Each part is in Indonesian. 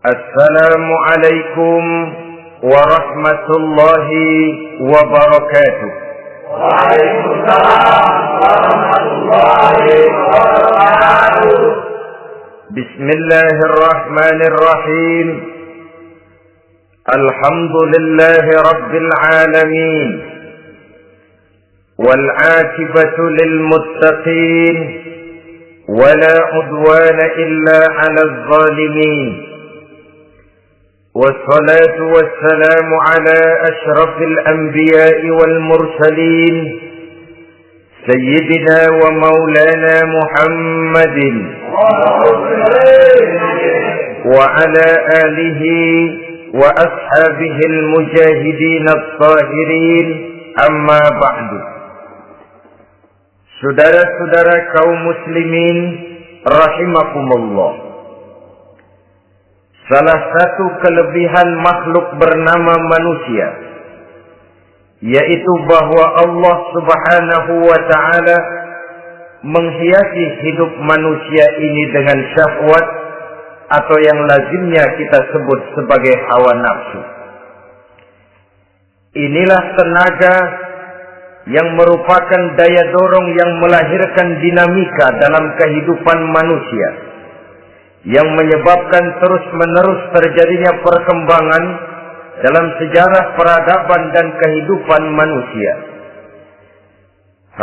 Assalamualaikum warahmatullahi wabarakatuh. Waalaikumsalam warahmatullahi wabarakatuh. Bismillahirrahmanirrahim. Alhamdulillahi rabbil alamin. Wal 'aqibatu lil muttaqin. Wala 'udwana illa 'alal zalimin. والصلاة والسلام على أشرف الأنبياء والمرسلين سيدنا ومولانا محمد وعلى آله وأصحابه المجاهدين الطاهرين أما بعد. Saudara-saudara kaum muslimin rahimakumullah. Salah satu kelebihan makhluk bernama manusia, yaitu bahwa Allah Subhanahu wa ta'ala menghiasi hidup manusia ini dengan syahwat atau yang lazimnya kita sebut sebagai hawa nafsu. Inilah tenaga yang merupakan daya dorong yang melahirkan dinamika dalam kehidupan manusia, yang menyebabkan terus-menerus terjadinya perkembangan dalam sejarah peradaban dan kehidupan manusia.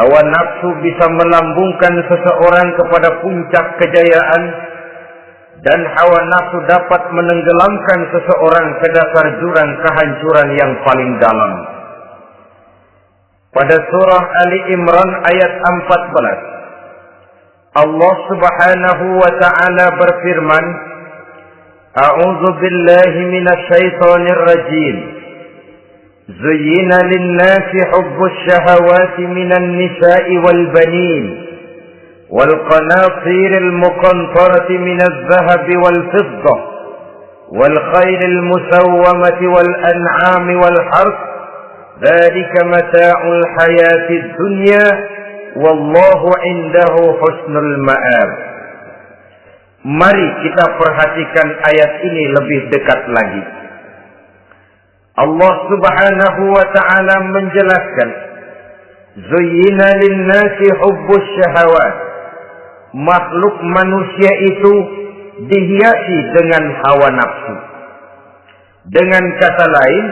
Hawa nafsu bisa melambungkan seseorang kepada puncak kejayaan, dan hawa nafsu dapat menenggelamkan seseorang ke dasar jurang kehancuran yang paling dalam. Pada surah Ali Imran ayat 14, Allah Subhanahu wa ta'ala berfirman, A'udzu billahi minasy syaithanir rajim. Zuyyina lin-nasi hubbus syahawati minan nisa'i wal banin wal qanatiril muqantarati minadh dhahabi wal fiddah wal khaylil musawwamati wal an'ami wal harth. Dzalika mata'ul hayatid dunya. Wallahu indahu husnul ma'ab. Mari kita perhatikan ayat ini lebih dekat lagi. Allah Subhanahu wa ta'ala menjelaskan, Zuyyina lin-nasi hubbus syahawat. Makhluk manusia itu dihiasi dengan hawa nafsu. Dengan kata lain,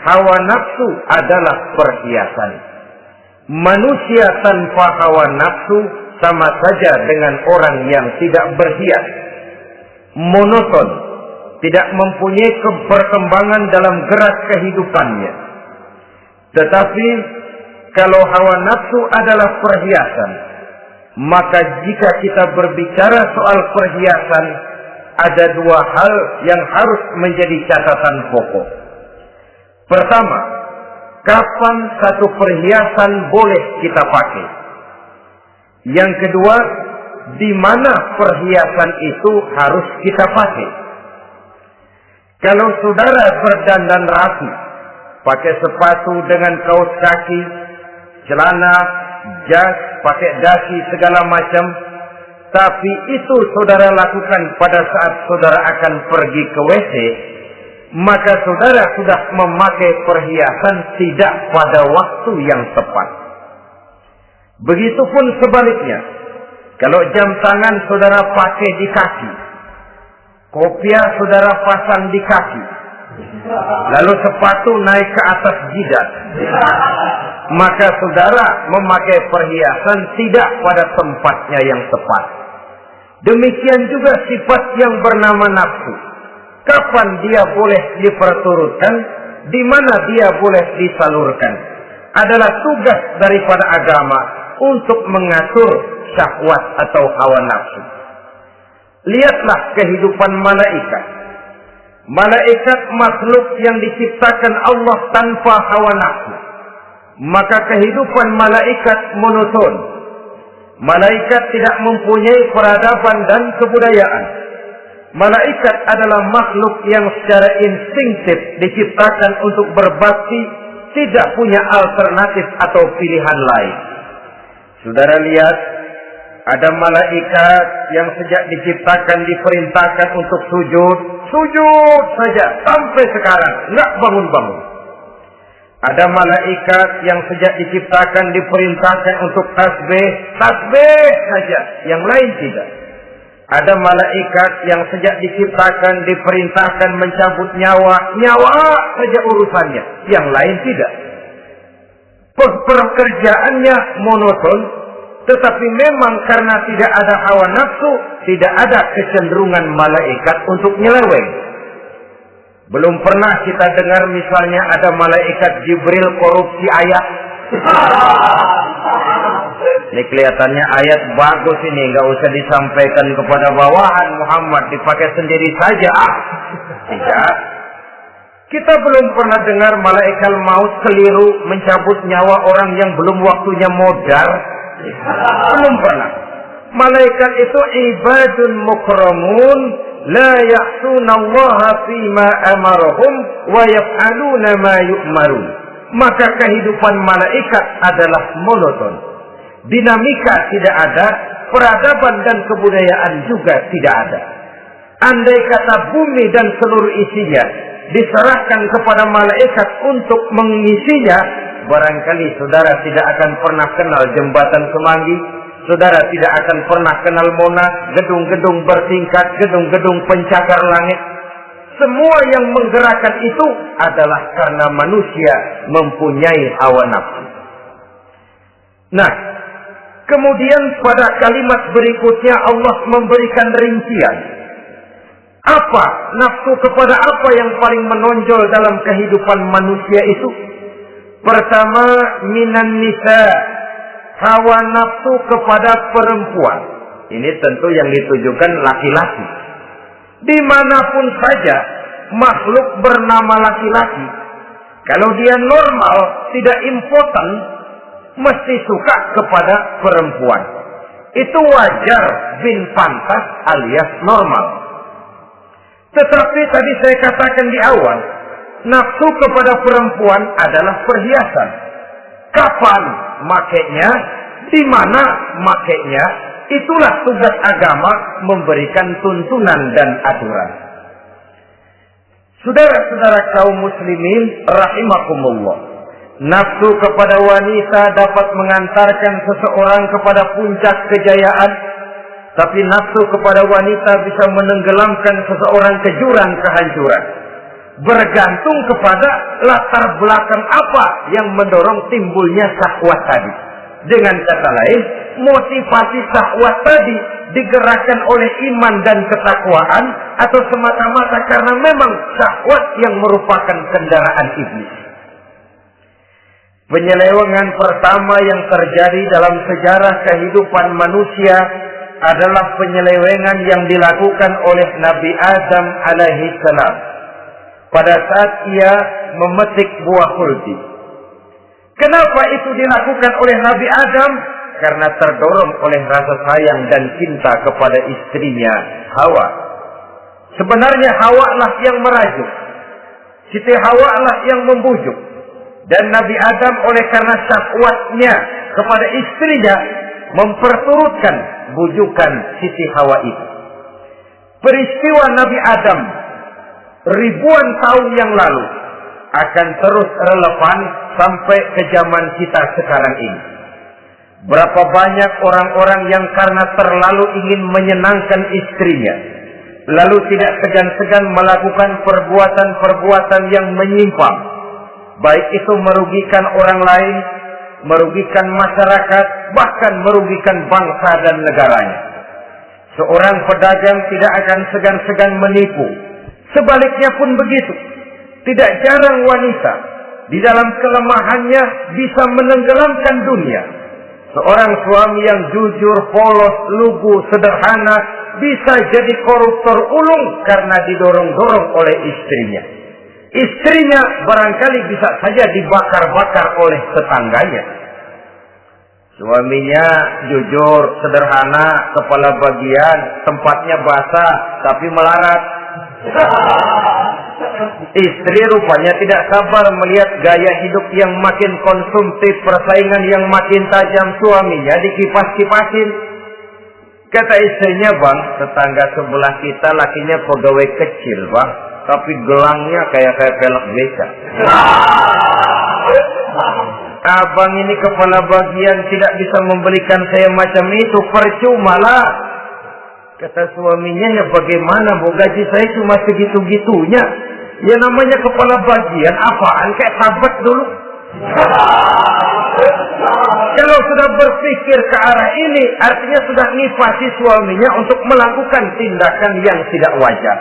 hawa nafsu adalah perhiasan. Manusia tanpa hawa nafsu sama saja dengan orang yang tidak berhias, monoton, tidak mempunyai perkembangan dalam gerak kehidupannya. Tetapi kalau hawa nafsu adalah perhiasan, maka jika kita berbicara soal perhiasan, ada dua hal yang harus menjadi catatan pokok. Pertama, kapan satu perhiasan boleh kita pakai? Yang kedua, di mana perhiasan itu harus kita pakai? Kalau saudara berdandan rapi, pakai sepatu dengan kaos kaki, celana, jas, pakai dasi segala macam, tapi itu saudara lakukan pada saat saudara akan pergi ke WC, maka saudara sudah memakai perhiasan tidak pada waktu yang tepat. Begitupun sebaliknya, kalau jam tangan saudara pakai di kaki, kopiah saudara pasang di kaki, lalu sepatu naik ke atas jidat, maka saudara memakai perhiasan tidak pada tempatnya yang tepat. Demikian juga sifat yang bernama nafsu. kapan dia boleh diperturutkan, di mana dia boleh disalurkan. Adalah tugas daripada agama untuk mengatur syahwat atau hawa nafsu. Lihatlah kehidupan malaikat. Malaikat makhluk yang diciptakan Allah tanpa hawa nafsu. Maka kehidupan malaikat monoton. Malaikat tidak mempunyai peradaban dan kebudayaan. Malaikat adalah makhluk yang secara instinktif diciptakan untuk berbakti, tidak punya alternatif atau pilihan lain. Saudara lihat, ada malaikat yang sejak diciptakan diperintahkan untuk sujud saja sampai sekarang, enggak bangun-bangun. Ada malaikat yang sejak diciptakan diperintahkan untuk tasbih saja, yang lain tidak. Ada malaikat yang sejak diciptakan diperintahkan mencabut nyawa saja urusannya, yang lain tidak. Pekerjaannya monoton, tetapi memang karena tidak ada hawa nafsu, tidak ada kecenderungan malaikat untuk nyeleweng. Belum pernah kita dengar misalnya ada malaikat Jibril korupsi ayat. Ini kelihatannya ayat bagus ini, nggak usah disampaikan kepada bawahan Muhammad, dipakai sendiri saja. Tidak. Kita belum pernah dengar malaikat maut keliru mencabut nyawa orang yang belum waktunya modar. Belum pernah. Malaikat itu ibadun mukramun, la ya'suna Allah fima amarahum wa yaf'aluna ma yu'marun. Maka kehidupan malaikat adalah monoton. Dinamika tidak ada, peradaban dan kebudayaan juga tidak ada. Andai kata bumi dan seluruh isinya diserahkan kepada malaikat untuk mengisinya, barangkali saudara tidak akan pernah kenal jembatan Semanggi, saudara tidak akan pernah kenal Monas, gedung-gedung bertingkat, gedung-gedung pencakar langit. Semua yang menggerakkan itu adalah karena manusia mempunyai hawa nafsu. Nah, kemudian pada kalimat berikutnya Allah memberikan rincian. Apa nafsu kepada apa yang paling menonjol dalam kehidupan manusia itu? Pertama, minan nisa, hawa nafsu kepada perempuan. Ini tentu yang ditujukan laki-laki. Dimanapun saja makhluk bernama laki-laki, kalau dia normal, tidak impoten, mesti suka kepada perempuan. Itu wajar, bin pantas alias normal. Tetapi tadi saya katakan di awal, nafsu kepada perempuan adalah perhiasan. Kapan makainya, di mana makainya, itulah tugas agama memberikan tuntunan dan aturan. Saudara-saudara kaum muslimin rahimakumullah, nafsu kepada wanita dapat mengantarkan seseorang kepada puncak kejayaan, tapi nafsu kepada wanita bisa menenggelamkan seseorang ke jurang kehancuran. Bergantung kepada latar belakang apa yang mendorong timbulnya syahwat tadi. Dengan kata lain, motivasi syahwat tadi digerakkan oleh iman dan ketakwaan, atau semata-mata karena memang syahwat yang merupakan kendaraan iblis. Penyelewengan pertama yang terjadi dalam sejarah kehidupan manusia adalah penyelewengan yang dilakukan oleh Nabi Adam alaihi salam pada saat ia memetik buah khuldi. Kenapa itu dilakukan oleh Nabi Adam? Karena terdorong oleh rasa sayang dan cinta kepada istrinya Hawa. Sebenarnya Hawa lah yang merajuk, Siti Hawa lah yang membujuk, dan Nabi Adam oleh karena syahwatnya kepada istrinya memperturutkan bujukan Siti Hawa itu. Peristiwa Nabi Adam ribuan tahun yang lalu akan terus relevan sampai ke zaman kita sekarang ini. Berapa banyak orang-orang yang karena terlalu ingin menyenangkan istrinya, lalu tidak segan-segan melakukan perbuatan-perbuatan yang menyimpang, baik itu merugikan orang lain, merugikan masyarakat, bahkan merugikan bangsa dan negaranya. Seorang pedagang tidak akan segan-segan menipu Sebaliknya pun begitu. Tidak jarang wanita di dalam kelemahannya bisa menenggelamkan dunia. Seorang suami yang jujur, polos, lugu, sederhana bisa jadi koruptor ulung karena didorong-dorong oleh istrinya. Istrinya barangkali bisa saja dibakar-bakar oleh tetangganya. Suaminya jujur, sederhana, kepala bagian, tempatnya basah tapi melarat. Istri rupanya tidak sabar melihat gaya hidup yang makin konsumtif, persaingan yang makin tajam, suaminya dikipas-kipasin. Kata istrinya, "Bang, tetangga sebelah kita lakinya pegawai kecil, Bang, tapi gelangnya kayak pelek beca. Abang ini kepala bagian tidak bisa membelikan saya macam itu, percuma lah." Kata suaminya, "Ya bagaimana, Bu, gaji saya cuma segitu-gitunya. Ya namanya kepala bagian, apaan, kayak sahabat dulu." Kalau sudah berpikir ke arah ini, artinya sudah nifasi suaminya untuk melakukan tindakan yang tidak wajar.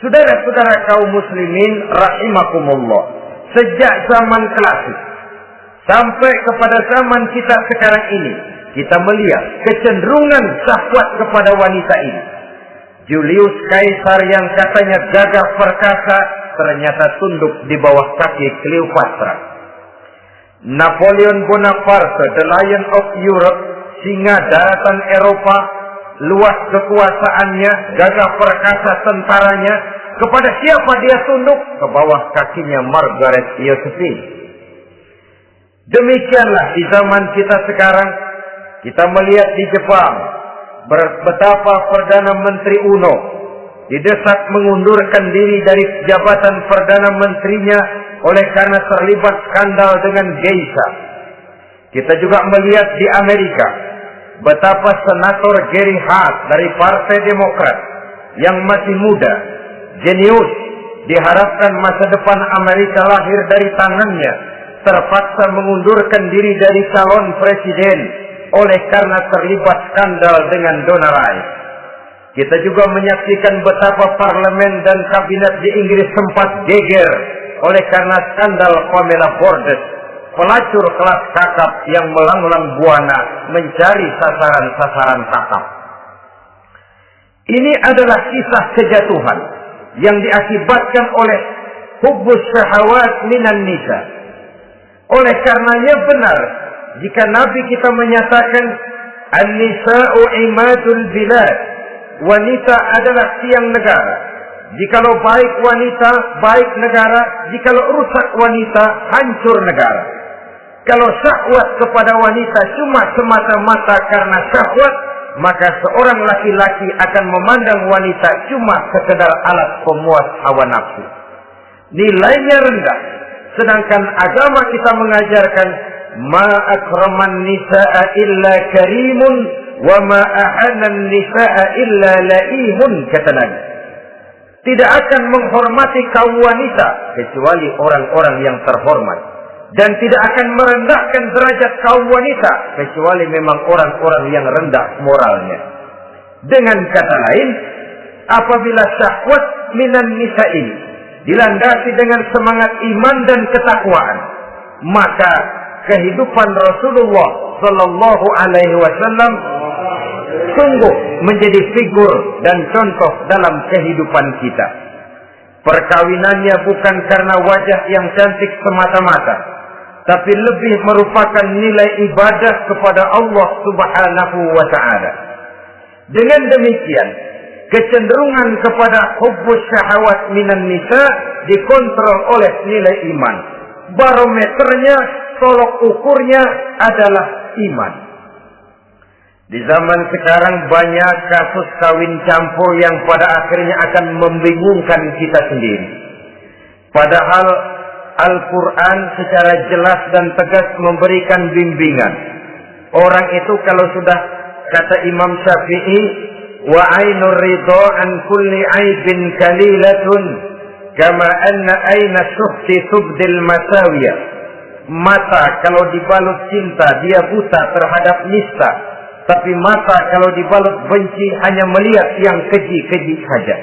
Saudara-saudara kaum muslimin rahimakumullah, sejak zaman klasik sampai kepada zaman kita sekarang ini, kita melihat kecenderungan syahwat kepada wanita ini. Julius Kaisar yang katanya gagah perkasa ternyata tunduk di bawah kaki Cleopatra. Napoleon Bonaparte, the Lion of Europe, singa daratan Eropa, luas kekuasaannya, gagah perkasa tentaranya, kepada siapa dia tunduk? Ke bawah kakinya Margaret Josephine. Demikianlah di zaman kita sekarang, kita melihat di Jepang, betapa Perdana Menteri Uno didesak mengundurkan diri dari jabatan Perdana Menterinya oleh karena terlibat skandal dengan geisha. Kita juga melihat di Amerika betapa Senator Gary Hart dari Partai Demokrat yang masih muda, jenius, diharapkan masa depan Amerika lahir dari tangannya, terpaksa mengundurkan diri dari calon presiden oleh karena terlibat skandal dengan Donald Rice. Kita juga menyaksikan betapa parlemen dan kabinet di Inggris sempat geger oleh karena skandal Pamela Bordes, pelacur kelas kakap yang melanglang buana mencari sasaran-sasaran kakap. Ini adalah kisah kejatuhan yang diakibatkan oleh hubbus syahawat minan nisa. Oleh karenanya benar jika Nabi kita menyatakan an-nisa'u imadul bilad, wanita adalah tiang negara. Jikalau baik wanita, baik negara. Jikalau rusak wanita, hancur negara. Kalau syahwat kepada wanita cuma semata-mata karena syahwat, maka seorang laki-laki akan memandang wanita cuma sekedar alat pemuas hawa nafsu. Nilainya rendah. Sedangkan agama kita mengajarkan ma akraman nisa'a illa karimun wa ma ahanan nisa'a illa laimun, kata Nabi. Tidak akan menghormati kaum wanita kecuali orang-orang yang terhormat, dan tidak akan merendahkan derajat kaum wanita kecuali memang orang-orang yang rendah moralnya. Dengan kata lain, apabila syahwat minan nisa ini dilandasi dengan semangat iman dan ketakwaan, maka kehidupan Rasulullah sallallahu alaihi wasallam sungguh menjadi figur dan contoh dalam kehidupan kita. Perkawinannya bukan karena wajah yang cantik semata-mata, tapi lebih merupakan nilai ibadah kepada Allah Subhanahu wa ta'ala. Dengan demikian, kecenderungan kepada hubbus syahawat minan nisa dikontrol oleh nilai iman. Barometernya, tolok ukurnya adalah iman. Di zaman sekarang banyak kasus kawin campur yang pada akhirnya akan membingungkan kita sendiri. Padahal Al-Quran secara jelas dan tegas memberikan bimbingan. Orang itu kalau sudah, kata Imam Syafi'i, wa ainur ridha an kulli aibin kalilatun kama anna aina syuhti tubdil masawiyah. Mata kalau dibalut cinta dia buta terhadap nista, tapi mata kalau dibalut benci hanya melihat yang keji-keji saja.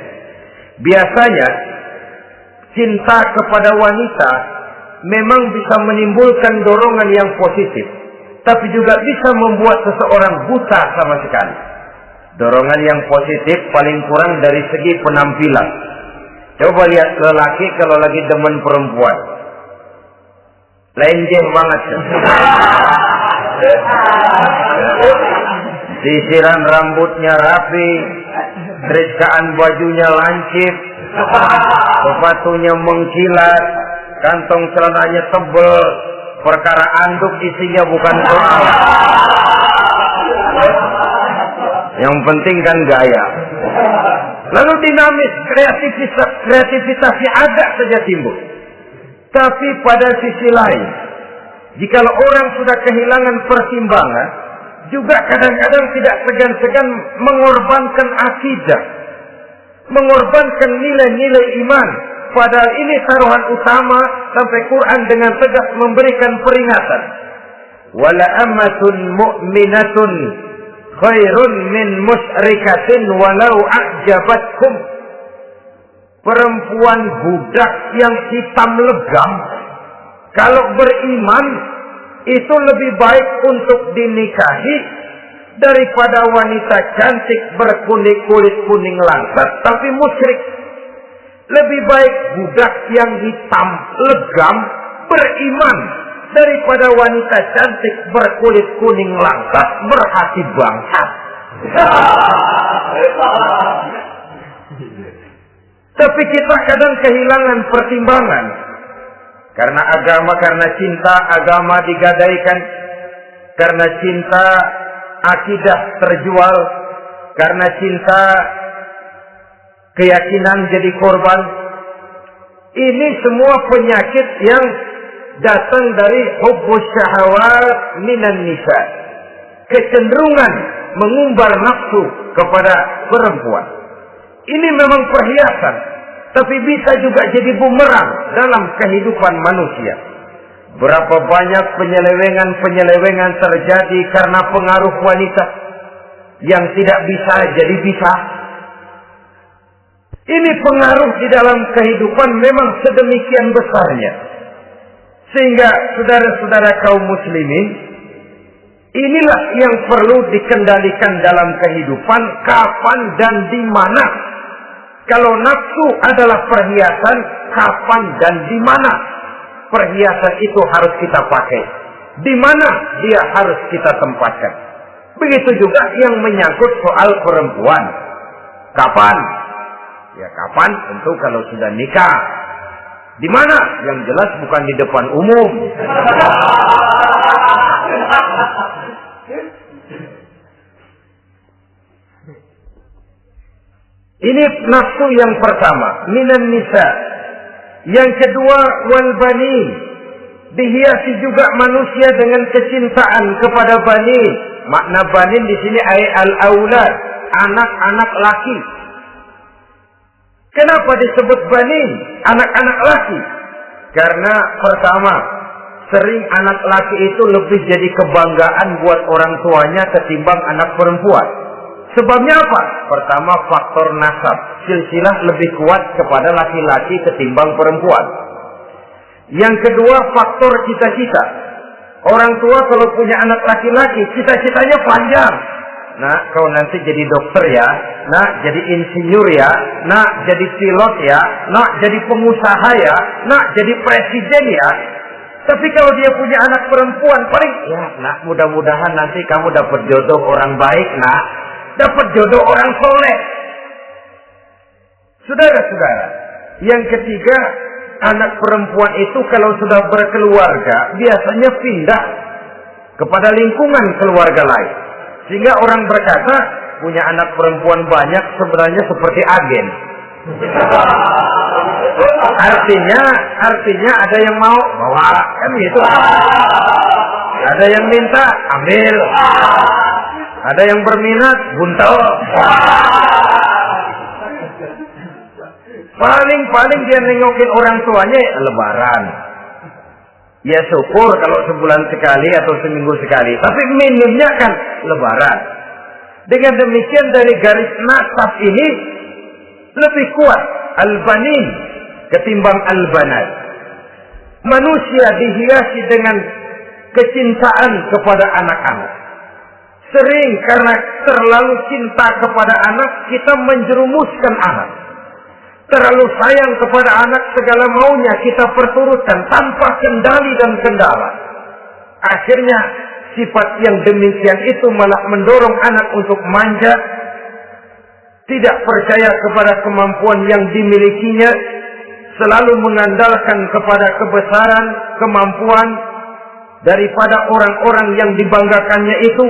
Biasanya cinta kepada wanita memang bisa menimbulkan dorongan yang positif, tapi juga bisa membuat seseorang buta sama sekali. Dorongan yang positif paling kurang dari segi penampilan. Coba lihat lelaki kalau lagi demen perempuan, lenjeh banget. Sisiran rambutnya rapi, terikaan bajunya lancip, sepatunya mengkilat, kantong celananya tebel, perkara anduk isinya bukan soal. Yang penting kan gaya. Lalu dinamis, kreativitasnya ada saja timbul. Tapi pada sisi lain, jika orang sudah kehilangan pertimbangan, juga kadang-kadang tidak segan-segan mengorbankan akidah, mengorbankan nilai-nilai iman. Padahal ini taruhan utama, sampai Quran dengan tegas memberikan peringatan. Wala ammatun mu'minatun khairun min musyrikatin walau a'jabatkum. Perempuan budak yang hitam legam, kalau beriman, itu lebih baik untuk dinikahi daripada wanita cantik berkulit kuning langsat tapi musyrik. Lebih baik budak yang hitam legam beriman daripada wanita cantik berkulit kuning langsat berhati bangsat. Tapi kita kadang kehilangan pertimbangan. Karena agama, karena cinta agama digadaikan. Karena cinta akidah terjual. Karena cinta keyakinan jadi korban. Ini semua penyakit yang datang dari hubbus syahawat minan nisa. Kecenderungan mengumbar nafsu kepada perempuan. Ini memang perhiasan, tapi bisa juga jadi bumerang dalam kehidupan manusia. Berapa banyak penyelewengan terjadi karena pengaruh wanita yang tidak bisa jadi bisa. Ini pengaruh di dalam kehidupan memang sedemikian besarnya. Sehingga saudara-saudara kaum muslimin, inilah yang perlu dikendalikan dalam kehidupan, kapan dan di mana. Kalau nafsu adalah perhiasan, kapan dan di mana perhiasan itu harus kita pakai. Di mana dia harus kita tempatkan. Begitu juga yang menyangkut soal perempuan. Kapan? Ya kapan? Tentu kalau sudah nikah. Di mana? Yang jelas bukan di depan umum. Ini nafsu yang pertama, minan nisa. Yang kedua, wal banin. Dihiasi juga manusia dengan kecintaan kepada banin. Makna banin di sini al-aulad, anak-anak laki. Kenapa disebut banin, anak-anak laki? Karena pertama, sering anak laki itu lebih jadi kebanggaan buat orang tuanya ketimbang anak perempuan. Sebabnya apa? Pertama, faktor nasab. Silsilah lebih kuat kepada laki-laki ketimbang perempuan. Yang kedua, faktor cita-cita. Orang tua kalau punya anak laki-laki, cita-citanya panjang. Nah, kau nanti jadi dokter ya. Nah, jadi insinyur ya. Nah, jadi pilot ya. Nah, jadi pengusaha ya. Nah, jadi presiden ya. Tapi kalau dia punya anak perempuan, paling, ya, nak, mudah-mudahan nanti kamu dapat jodoh orang baik, nak. Dapat jodoh orang soleh. Saudara-saudara, yang ketiga, anak perempuan itu kalau sudah berkeluarga, biasanya pindah kepada lingkungan keluarga lain. Sehingga orang berkata, punya anak perempuan banyak sebenarnya seperti agen. Artinya ada yang mau bawa, kan gitu. Ada yang minta, ambil. Ada yang berminat, buntel. Paling dia nengokin orang tuanya lebaran. Ya syukur kalau sebulan sekali atau seminggu sekali. Tapi minimnya kan lebaran. Dengan demikian dari garis nasab ini lebih kuat al-banin ketimbang al-banat. Manusia dihiasi dengan kecintaan kepada anak-anak. Sering karena terlalu cinta kepada anak, kita menjerumuskan anak. Terlalu sayang kepada anak, segala maunya kita perturutkan tanpa kendali dan kendala. Akhirnya sifat yang demikian itu malah mendorong anak untuk manja, tidak percaya kepada kemampuan yang dimilikinya, selalu mengandalkan kepada kebesaran, kemampuan daripada orang-orang yang dibanggakannya itu.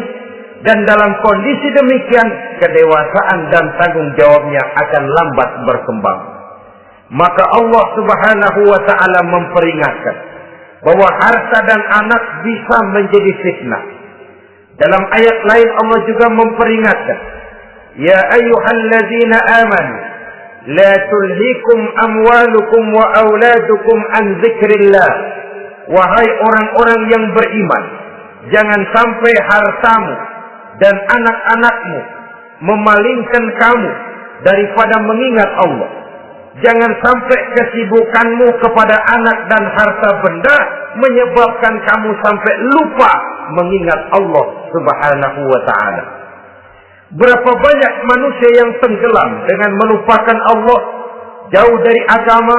Dan dalam kondisi demikian, kedewasaan dan tanggung jawabnya akan lambat berkembang. Maka Allah Subhanahu wa ta'ala memperingatkan bahwa harta dan anak bisa menjadi fitnah. Dalam ayat lain Allah juga memperingatkan, ya ayyuhalladzina amanu la tulhikum amwalukum wa auladukum an dzikrillah. Wahai orang-orang yang beriman, jangan sampai hartamu dan anak-anakmu memalingkan kamu daripada mengingat Allah. Jangan sampai kesibukanmu kepada anak dan harta benda menyebabkan kamu sampai lupa mengingat Allah Subhanahu wa ta'ala. Berapa banyak manusia yang tenggelam dengan melupakan Allah, jauh dari agama,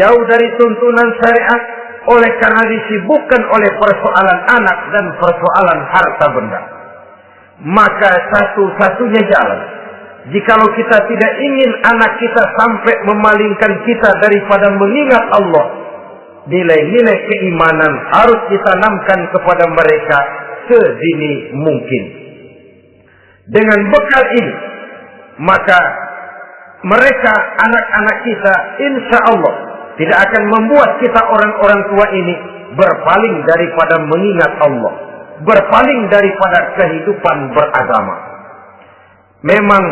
jauh dari tuntunan syariat, oleh karena disibukkan oleh persoalan anak dan persoalan harta benda. Maka satu-satunya jalan, jikalau kita tidak ingin anak kita sampai memalingkan kita daripada mengingat Allah, nilai-nilai keimanan harus ditanamkan kepada mereka sedini mungkin. Dengan bekal ini, maka mereka, anak-anak kita, insya Allah tidak akan membuat kita orang-orang tua ini berpaling daripada mengingat Allah, berpaling daripada kehidupan beragama. Memang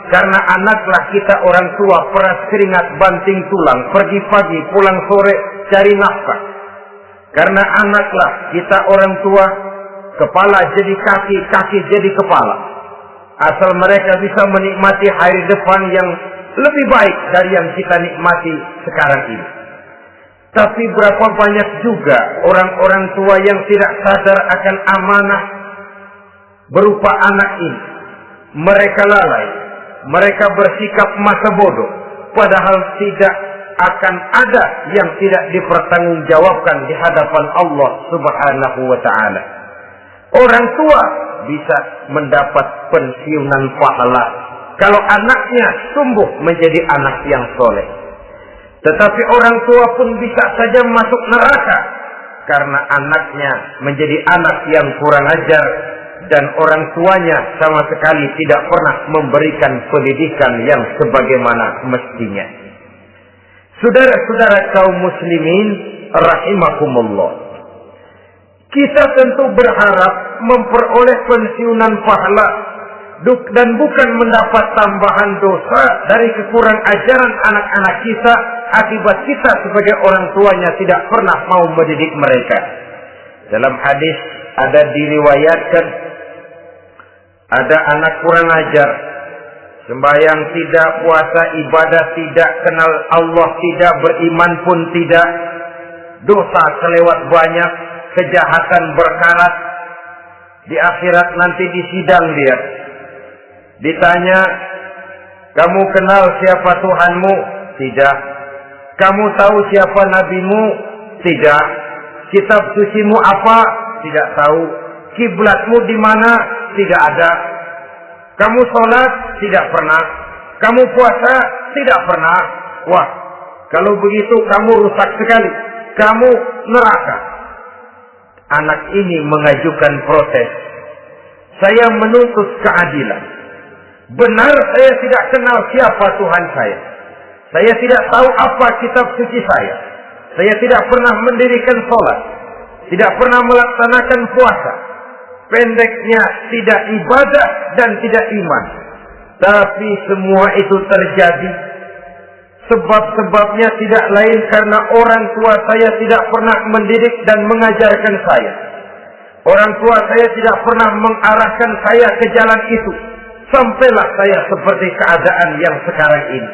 karena anaklah kita orang tua peras keringat banting tulang, pergi pagi pulang sore cari nafkah. Karena anaklah kita orang tua kepala jadi kaki, kaki jadi kepala. Asal mereka bisa menikmati hari depan yang lebih baik dari yang kita nikmati sekarang ini. Tapi berapa banyak juga orang-orang tua yang tidak sadar akan amanah berupa anak ini. Mereka lalai, mereka bersikap masa bodoh, padahal tidak akan ada yang tidak dipertanggungjawabkan di hadapan Allah Subhanahu wa ta'ala. Orang tua bisa mendapat pensiunan pahala kalau anaknya tumbuh menjadi anak yang soleh. Tetapi orang tua pun bisa saja masuk neraka karena anaknya menjadi anak yang kurang ajar dan orang tuanya sama sekali tidak pernah memberikan pendidikan yang sebagaimana mestinya. Saudara-saudara kaum muslimin rahimakumullah, kita tentu berharap memperoleh pensiunan pahala dan bukan mendapat tambahan dosa dari kekurang ajaran anak-anak kita akibat kita sebagai orang tuanya tidak pernah mau mendidik mereka. Dalam hadis ada diriwayatkan, ada anak kurang ajar, sembahyang tidak, puasa ibadah tidak, kenal Allah tidak, beriman pun tidak, dosa kelewat banyak, kejahatan berkarat. Di akhirat nanti disidang dia, ditanya, kamu kenal siapa Tuhanmu? Tidak. Kamu tahu siapa nabimu? Tidak. Kitab sucimu apa? Tidak tahu. Kiblatmu di mana? Tidak ada. Kamu sholat? Tidak pernah. Kamu puasa? Tidak pernah. Wah, kalau begitu kamu rusak sekali. Kamu neraka. Anak ini mengajukan protes. Saya menuntut keadilan. Benar saya tidak kenal siapa Tuhan saya. Saya tidak tahu apa kitab suci saya. Saya tidak pernah mendirikan sholat. Tidak pernah melaksanakan puasa. Pendeknya tidak ibadah dan tidak iman. Tapi semua itu terjadi. Sebab-sebabnya tidak lain karena orang tua saya tidak pernah mendidik dan mengajarkan saya. Orang tua saya tidak pernah mengarahkan saya ke jalan itu. Sampailah saya seperti keadaan yang sekarang ini.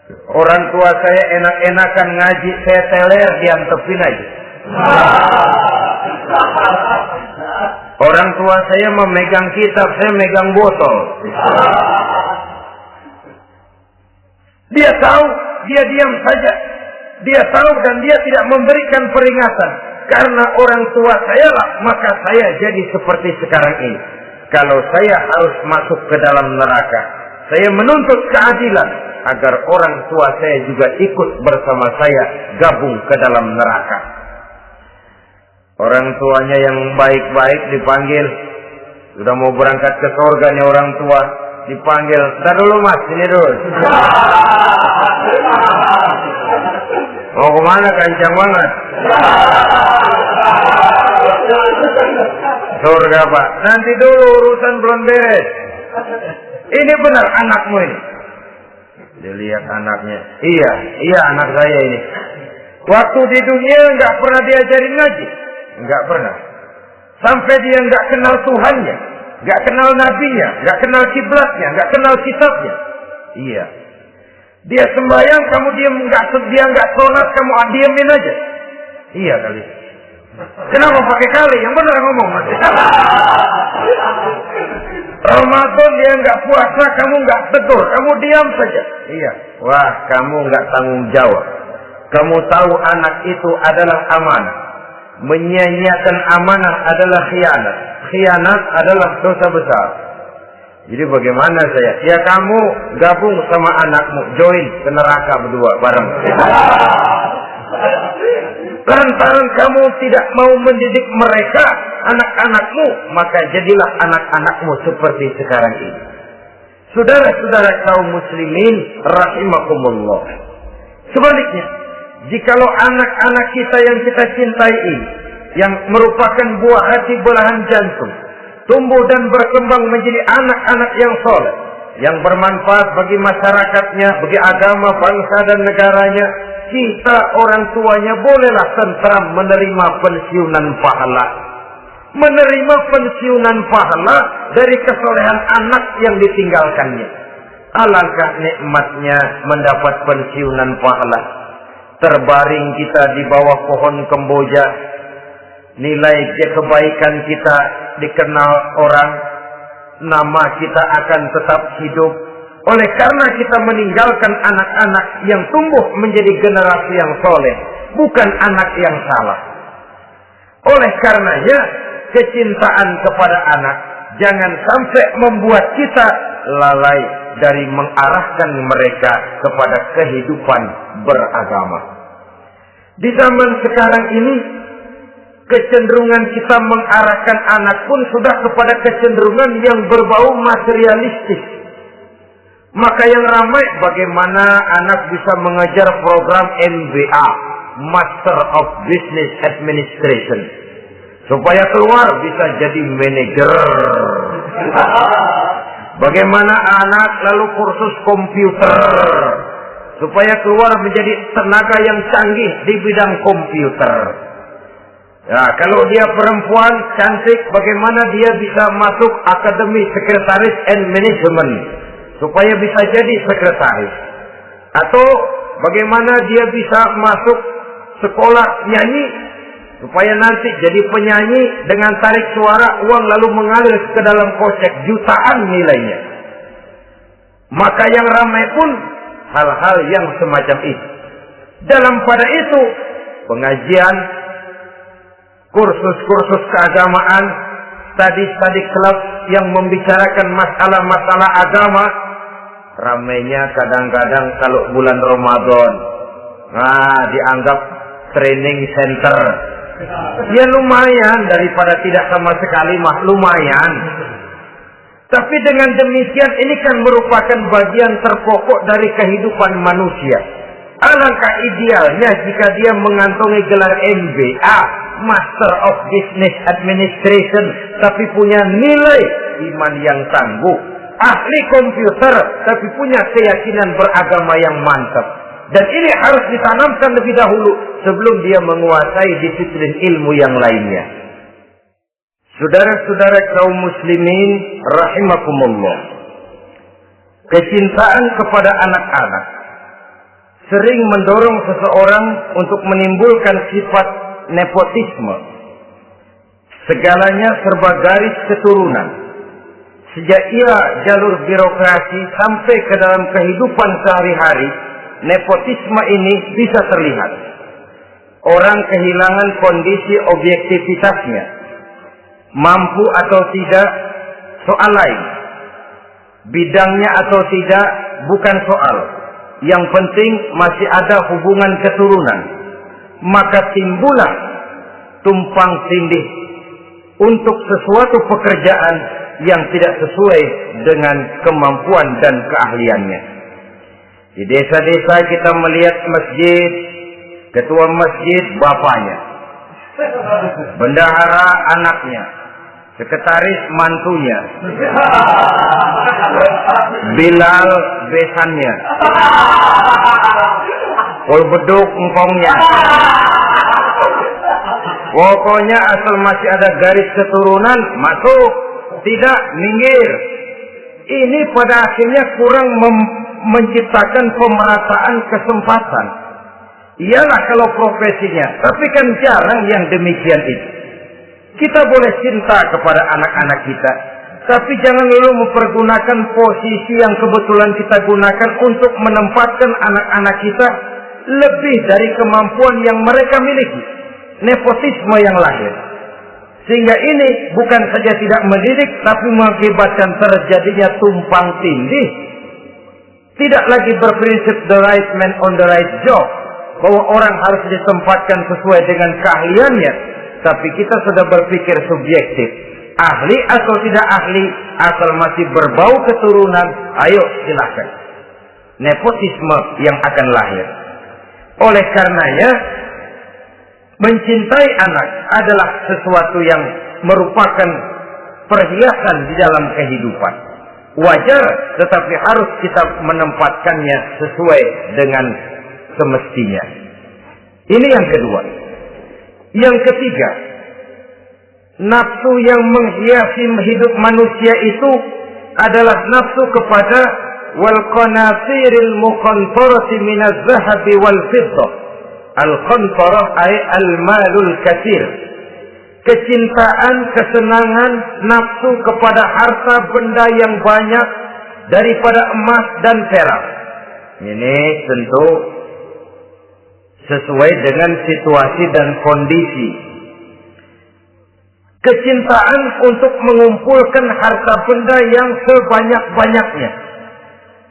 Orang tua saya enak-enakan ngaji, saya teler diantepin aja. Orang tua saya memegang kitab, saya megang botol. Dia tahu, dia diam saja. Dia tahu dan dia tidak memberikan peringatan. Karena orang tua saya lah, maka saya jadi seperti sekarang ini. Kalau saya harus masuk ke dalam neraka, saya menuntut keadilan agar orang tua saya juga ikut bersama saya gabung ke dalam neraka. Orang tuanya yang baik-baik dipanggil, sudah mau berangkat ke surga nih orang tua, dipanggil, "Ntar dulu mas, ini dulu." Mau kemana, kencang banget? Surga pak, nanti dulu urusan belum beres. Ini benar anakmu ini. Dilihat anaknya, iya anak saya ini. Waktu di dunia nggak pernah diajarin ngaji, nggak pernah. Sampai dia nggak kenal Tuhannya, nggak kenal nabinya, nggak kenal kiblatnya, nggak kenal kitabnya. Iya. Dia sembahyang, kamu dia nggak sholat, kamu diamin aja. Iya kali. Kenapa pakai kali? Yang benar ngomong. Ramadan dia nggak puasa, kamu nggak tegur, kamu diam saja. Iya. Wah, kamu nggak tanggung jawab. Kamu tahu anak itu adalah amanah. Menyia-nyiakan amanah adalah khianat. Khianat adalah dosa besar. Jadi bagaimana saya? Ya kamu gabung sama anakmu, join ke neraka berdua bareng. Lantaran kamu tidak mau mendidik mereka, anak-anakmu, maka jadilah anak-anakmu seperti sekarang ini. Saudara-saudara kaum muslimin rahimakumullah. Sebaliknya, jikalau anak-anak kita yang kita cintai ini, yang merupakan buah hati belahan jantung, tumbuh dan berkembang menjadi anak-anak yang soleh, yang bermanfaat bagi masyarakatnya, bagi agama, bangsa dan negaranya, kita orang tuanya bolehlah tentram menerima pensiunan pahala. Menerima pensiunan pahala dari kesolehan anak yang ditinggalkannya. Alangkah nikmatnya mendapat pensiunan pahala. Terbaring kita di bawah pohon kemboja, nilai kebaikan kita dikenal orang, nama kita akan tetap hidup. Oleh karena kita meninggalkan anak-anak yang tumbuh menjadi generasi yang soleh, bukan anak yang salah. Oleh karenanya, kecintaan kepada anak jangan sampai membuat kita lalai dari mengarahkan mereka kepada kehidupan beragama. Di zaman sekarang ini, kecenderungan kita mengarahkan anak pun sudah kepada kecenderungan yang berbau materialistis. Maka yang ramai bagaimana anak bisa mengejar program MBA, Master of Business Administration, supaya keluar bisa jadi manajer. Bagaimana anak lalu kursus komputer, supaya keluar menjadi tenaga yang canggih di bidang komputer. Ya, kalau dia perempuan cantik, bagaimana dia bisa masuk Akademi Sekretaris and Management, supaya bisa jadi sekretaris. Atau bagaimana dia bisa masuk sekolah nyanyi, supaya nanti jadi penyanyi dengan tarik suara, uang lalu mengalir ke dalam kocek jutaan nilainya. Maka yang ramai pun hal-hal yang semacam itu. Dalam pada itu, pengajian, kursus-kursus keagamaan, studi-studi klub yang membicarakan masalah-masalah agama, ramainya kadang-kadang kalau bulan Ramadan, dianggap training center. Ya lumayan, daripada tidak sama sekali mah lumayan. Tapi dengan demikian ini kan merupakan bagian terpokok dari kehidupan manusia. Alangkah idealnya jika dia mengantongi gelar MBA, Master of Business Administration, tapi punya nilai iman yang tangguh, ahli komputer, tapi punya keyakinan beragama yang mantap. Dan ini harus ditanamkan lebih dahulu sebelum dia menguasai disiplin ilmu yang lainnya. Saudara-saudara kaum muslimin rahimakumullah, kecintaan kepada anak-anak sering mendorong seseorang untuk menimbulkan sifat nepotisme. Segalanya serba garis keturunan. Sejak ia jalur birokrasi sampai ke dalam kehidupan sehari-hari, nepotisme ini bisa terlihat. Orang kehilangan kondisi objektivitasnya. Mampu atau tidak, soal lain. Bidangnya atau tidak, bukan soal. Yang penting masih ada hubungan keturunan. Maka timbullah tumpang tindih untuk sesuatu pekerjaan yang tidak sesuai dengan kemampuan dan keahliannya. Di desa-desa kita melihat masjid, ketua masjid bapaknya, bendahara anaknya, sekretaris mantunya, Bilal besannya, Kolbeduk engkongnya. Pokoknya asal masih ada garis keturunan, masuk. Tidak, minggir. Ini pada akhirnya kurang menciptakan pemerataan kesempatan. Iyalah kalau profesinya, tapi kan jarang yang demikian itu. Kita boleh cinta kepada anak-anak kita, tapi jangan lalu mempergunakan posisi yang kebetulan kita gunakan untuk menempatkan anak-anak kita lebih dari kemampuan yang mereka miliki. Nepotisme yang lahir. Sehingga ini bukan saja tidak mendidik, tapi mengakibatkan terjadinya tumpang tindih. Tidak lagi berprinsip the right man on the right job, bahwa orang harus ditempatkan sesuai dengan keahliannya, tapi kita sudah berpikir subjektif. Ahli atau tidak ahli, asal masih berbau keturunan, ayo silakan. Nepotisme yang akan lahir. Oleh karenanya, mencintai anak adalah sesuatu yang merupakan perhiasan di dalam kehidupan. Wajar, tetapi harus kita menempatkannya sesuai dengan semestinya. Ini yang kedua. Yang ketiga, nafsu yang menghiasi hidup manusia itu adalah nafsu kepada wal qanatiril muqantarati minaz zahabi wal fiddah. Al-qantarah ay al-malul katsir. Kecintaan, kesenangan, nafsu kepada harta benda yang banyak daripada emas dan perak. Ini tentu sesuai dengan situasi dan kondisi. Kecintaan untuk mengumpulkan harta benda yang sebanyak-banyaknya.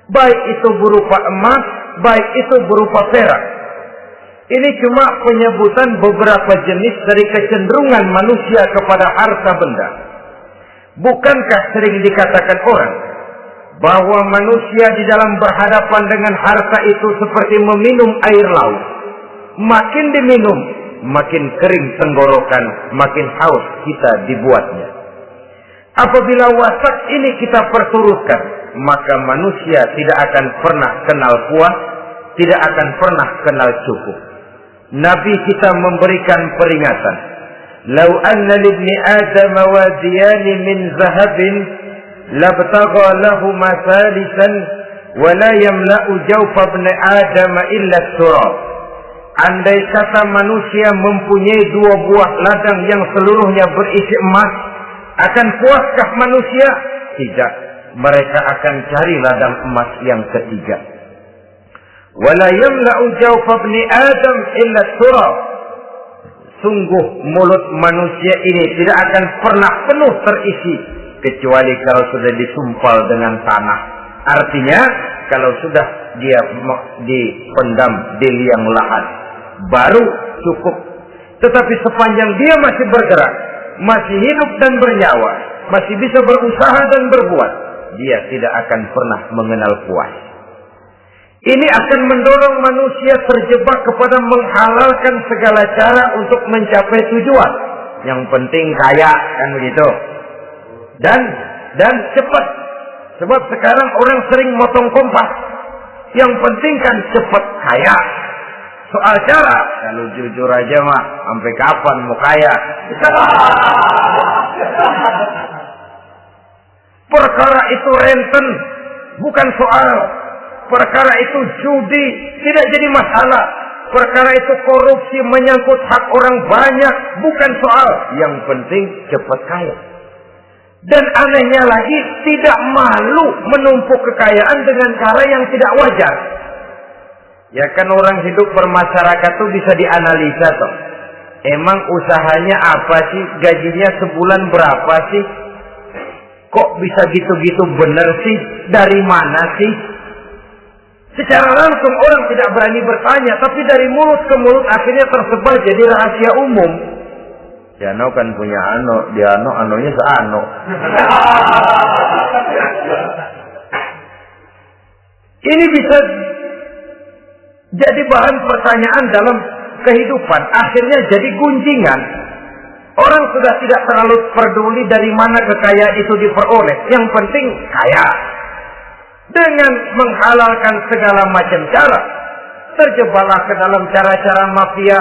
Baik itu berupa emas, baik itu berupa perak. Ini cuma penyebutan beberapa jenis dari kecenderungan manusia kepada harta benda. Bukankah sering dikatakan orang bahwa manusia di dalam berhadapan dengan harta itu seperti meminum air laut. Makin diminum, makin kering tenggorokan, makin haus kita dibuatnya. Apabila watak ini kita perturutkan, maka manusia tidak akan pernah kenal puas, tidak akan pernah kenal cukup. Nabi kita memberikan peringatan. Lau anna libni Adam wadiyani min zahabin labtagha lahu masalisan wa la yamla'u jawfa ibn Adam illa turab. Andai kata manusia mempunyai dua buah ladang yang seluruhnya berisi emas, akan puaskah manusia? Tidak. Mereka akan cari ladang emas yang ketiga. Wala yamla'u jawfa ibn Adam illa turab. Sungguh mulut manusia ini tidak akan pernah penuh terisi kecuali kalau sudah disumpal dengan tanah. Artinya kalau sudah dia dipendam di liang lahat baru cukup. Tetapi sepanjang dia masih bergerak, masih hidup dan bernyawa, masih bisa berusaha dan berbuat, dia tidak akan pernah mengenal puas. Ini akan mendorong manusia terjebak kepada menghalalkan segala cara untuk mencapai tujuan. Yang penting kaya, kan begitu. Dan cepat. Sebab sekarang orang sering motong kompas. Yang penting kan cepat kaya. Soal cara, kalau jujur aja mah, sampai kapan mau kaya? Perkara itu renten, bukan soal perkara itu judi, tidak jadi masalah. Perkara itu korupsi menyangkut hak orang banyak, bukan soal. Yang penting cepat kaya. Dan anehnya lagi, tidak malu menumpuk kekayaan dengan cara yang tidak wajar. Ya kan orang hidup bermasyarakat tuh bisa dianalisa toh. Emang usahanya apa sih? Gajinya sebulan berapa sih? Kok bisa gitu-gitu bener sih? Dari mana sih? Secara langsung orang tidak berani bertanya, tapi dari mulut ke mulut akhirnya tersebar jadi rahasia umum. Si Ano kan punya Ano, dia Anonya seano. Ini bisa jadi bahan pertanyaan dalam kehidupan, akhirnya jadi gunjingan. Orang sudah tidak terlalu peduli dari mana kekayaan itu diperoleh, yang penting kaya. Dengan menghalalkan segala macam cara, terjebaklah ke dalam cara-cara mafia,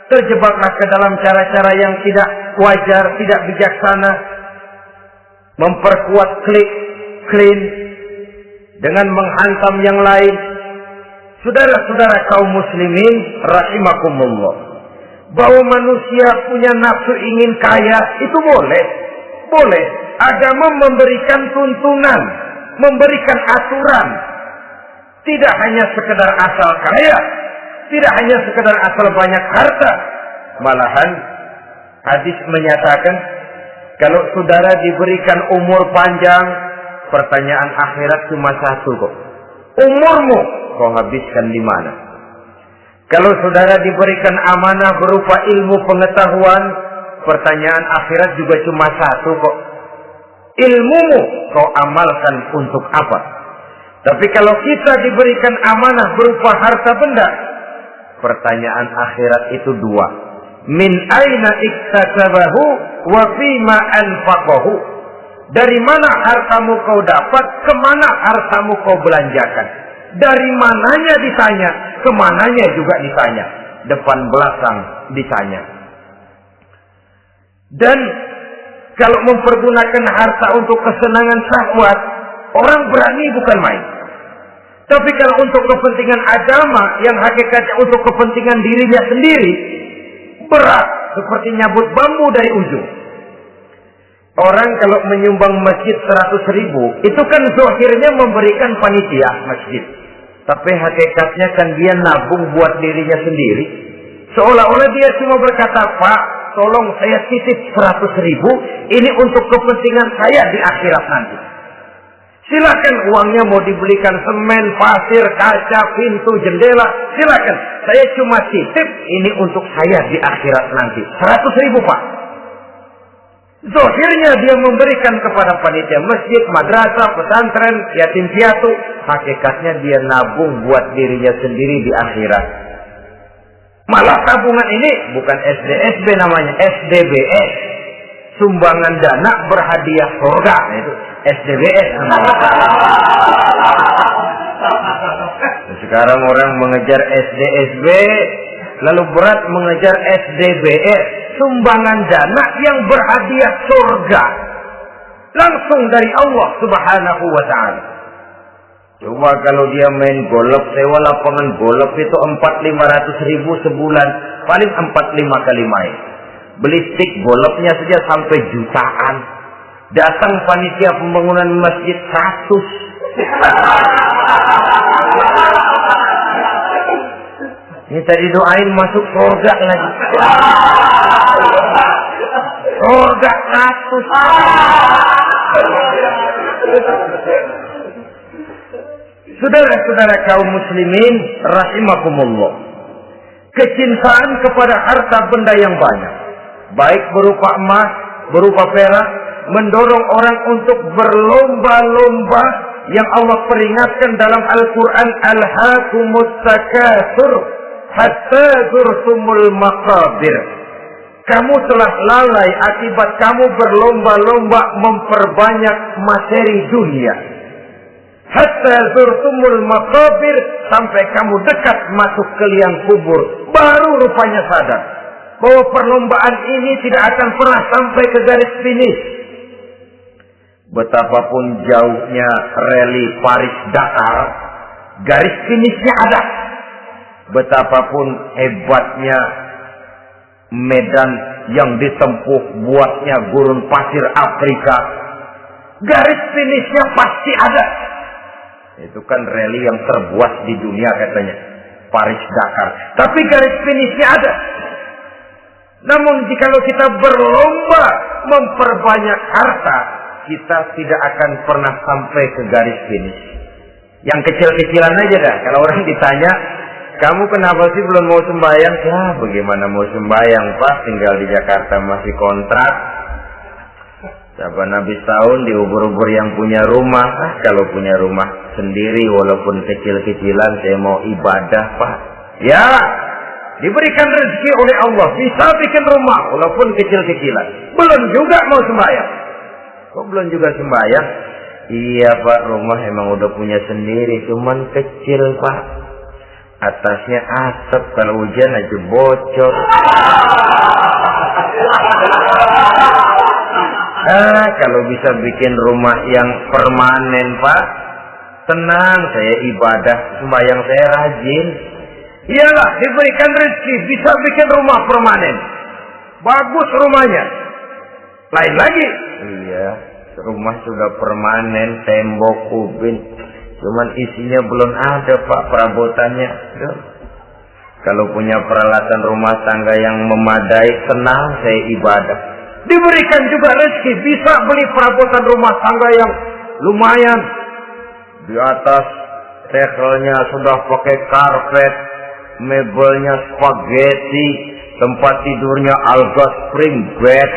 terjebaklah ke dalam cara-cara yang tidak wajar, tidak bijaksana, memperkuat klik, clean, dengan menghantam yang lain. Saudara-saudara kaum muslimin rahimakumullah, bahwa manusia punya nafsu ingin kaya itu boleh. Boleh. Agama memberikan tuntunan, memberikan aturan. Tidak hanya sekedar asal kaya, tidak hanya sekedar asal banyak harta. Malahan hadis menyatakan, kalau saudara diberikan umur panjang, pertanyaan akhirat cuma satu kok. Umurmu kau habiskan di mana? Kalau saudara diberikan amanah berupa ilmu pengetahuan, pertanyaan akhirat juga cuma satu kok. Ilmumu kau amalkan untuk apa? Tapi kalau kita diberikan amanah berupa harta benda, pertanyaan akhirat itu dua. Min aina iktasabahu wa fima anfaqahu. Dari mana hartamu kau dapat, kemana hartamu kau belanjakan. Dari mananya ditanya, kemananya juga ditanya. Depan belakang ditanya. Dan kalau mempergunakan harta untuk kesenangan syahwat, orang berani bukan main. Tapi kalau untuk kepentingan agama, yang hakikatnya untuk kepentingan dirinya sendiri, berat seperti nyabut bambu dari ujung. Orang kalau menyumbang masjid 100.000, itu kan zahirnya memberikan panitia masjid. Tapi hakikatnya kan dia nabung buat dirinya sendiri. Seolah-olah dia cuma berkata, Pak, tolong saya titip 100.000, ini untuk kepentingan saya di akhirat nanti. Silakan uangnya mau dibelikan semen, pasir, kaca, pintu, jendela, silakan. Saya cuma titip, ini untuk saya di akhirat nanti. 100.000 Pak. Zahirnya dia memberikan kepada panitia masjid, madrasah, pesantren, yatim piatu. Hakikatnya dia nabung buat dirinya sendiri di akhirat. Malah tabungan ini bukan SDSB namanya, SDBS. Sumbangan dana berhadiah surga. Itu SDBS namanya. Sekarang orang mengejar SDSB, lalu berat mengejar SDBS. Sumbangan dana yang berhadiah surga. Langsung dari Allah subhanahu wa ta'ala. Coba kalau dia main golf, sewa lapangan golf itu 400-500 ribu sebulan. Paling 45 kali main. Beli stick golfnya saja sampai jutaan. Datang panitia pembangunan masjid 100. Ini tadi doain masuk surga lagi. Surga 100. Saudara-saudara kaum muslimin rahimakumullah, kecintaan kepada harta benda yang banyak, baik berupa emas, berupa perak, mendorong orang untuk berlomba-lomba yang Allah peringatkan dalam Al-Quran, Alhaakumut takatsur hatta zurtumul maqabir. Kamu telah lalai akibat kamu berlomba-lomba memperbanyak materi dunia. Hatta zurtumul maqabir, sampai kamu dekat masuk ke liang kubur, baru rupanya sadar bahwa perlombaan ini tidak akan pernah sampai ke garis finish. Betapapun jauhnya rally Paris-Dakar, garis finishnya ada. Betapapun hebatnya medan yang ditempuh buatnya gurun pasir Afrika, garis finishnya pasti ada. Itu kan rally yang terbuat di dunia katanya, Paris Dakar. Tapi garis finishnya ada. Namun jikalau kita berlomba memperbanyak harta, kita tidak akan pernah sampai ke garis finish. Yang kecil-kecilan aja dah. Kalau orang ditanya, kamu kenapa sih belum mau sembahyang? Ya, bagaimana mau sembahyang, Pak? Tinggal di Jakarta masih kontrak. Saban habis tahun diubur-ubur yang punya rumah. Kalau punya rumah sendiri, walaupun kecil-kecilan, saya mau ibadah, Pak. Ya, diberikan rezeki oleh Allah, bisa bikin rumah, walaupun kecil-kecilan. Belum juga mau sembahyang. Kok belum juga sembahyang? Iya, Pak, rumah emang udah punya sendiri, cuman kecil, Pak. Atasnya asap, kalau hujan aja bocor. Kalau bisa bikin rumah yang permanen, Pak, tenang, saya ibadah, sembahyang saya rajin. Iyalah, diberikan rezeki, bisa bikin rumah permanen. Bagus rumahnya. Lain lagi. Iya, rumah sudah permanen, tembok, ubin. Cuman isinya belum ada, Pak, perabotannya. Kalau punya peralatan rumah tangga yang memadai, tenang, saya ibadah. Diberikan juga rezeki, bisa beli perabotan rumah tangga yang lumayan. Di atas tekelnya sudah pakai karpet, mebelnya spaghetti, tempat tidurnya alga spring bed,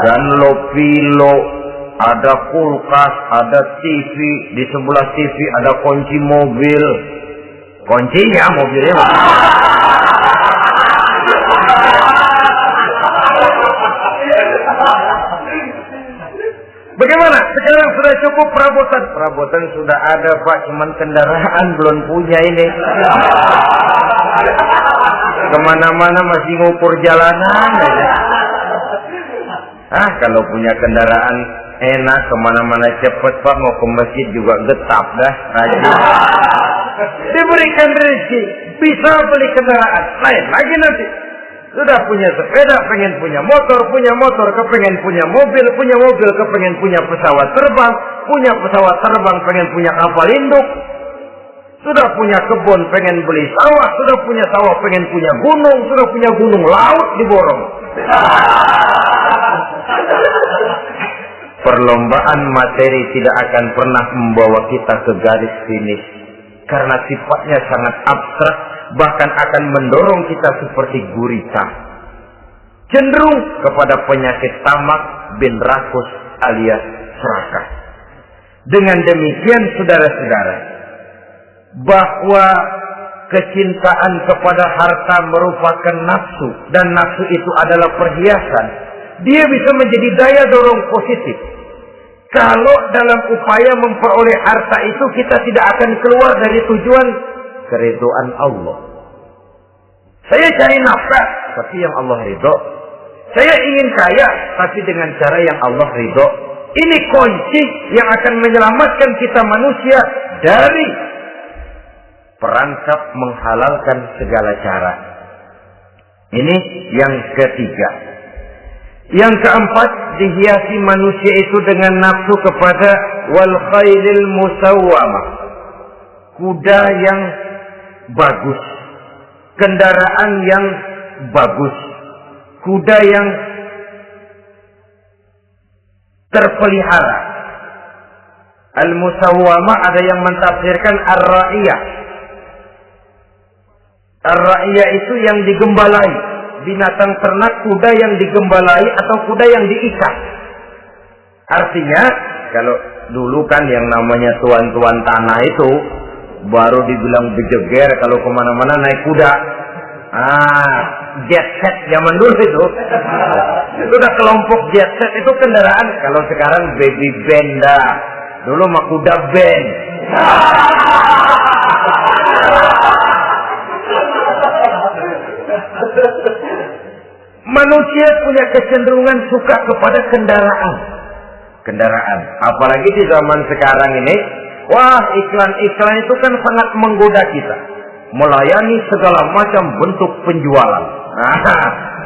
dan lo-pilo, ada kulkas, ada TV, di sebelah TV ada kunci mobil. Kuncinya mobilnya. Bagaimana? Sekarang sudah cukup perabotan. Perabotan sudah ada, Pak, cuman kendaraan belum punya ini. Kemana-mana masih ngukur jalanan. Kalau punya kendaraan enak, kemana-mana cepet, Pak. Mau ke masjid juga getap dah, rajin. Diberikan rezeki, bisa beli kendaraan. Lain lagi nanti. Sudah punya sepeda, pengen punya motor, kepengen punya mobil, kepengen punya pesawat terbang, pengen punya kapal induk. Sudah punya kebun, pengen beli sawah, sudah punya sawah, pengen punya gunung, sudah punya gunung laut diborong. Perlombaan materi tidak akan pernah membawa kita ke garis finish. Karena sifatnya sangat abstrak, bahkan akan mendorong kita seperti gurita. Cenderung kepada penyakit tamak bin rakus alias serakah. Dengan demikian, saudara-saudara, bahwa kecintaan kepada harta merupakan nafsu, dan nafsu itu adalah perhiasan, dia bisa menjadi daya dorong positif. Kalau dalam upaya memperoleh harta itu kita tidak akan keluar dari tujuan keridhaan Allah. Saya cari nafkah, tapi yang Allah ridho. Saya ingin kaya, tapi dengan cara yang Allah ridho. Ini kunci yang akan menyelamatkan kita manusia dari perangkap menghalalkan segala cara. Ini yang ketiga. Yang keempat, dihiasi manusia itu dengan nafsu kepada wal khailil musawwamah, kuda yang bagus, kendaraan yang bagus, kuda yang terpelihara. Al musawwamah ada yang mentafsirkan ar-ra'iyah. Ar-ra'iyah itu yang digembalai. Binatang ternak, kuda yang digembalai atau kuda yang diikat. Artinya, kalau dulu kan yang namanya tuan-tuan tanah itu baru dibilang bejeger kalau kemana-mana naik kuda. Jet set zaman dulu itu. Itu udah kelompok jet set itu kendaraan. Kalau sekarang baby benda. Dulu mah kuda band. Manusia punya kecenderungan suka kepada kendaraan. Apalagi di zaman sekarang ini, Wah, iklan-iklan itu kan sangat menggoda kita. Melayani segala macam bentuk penjualan. Nah,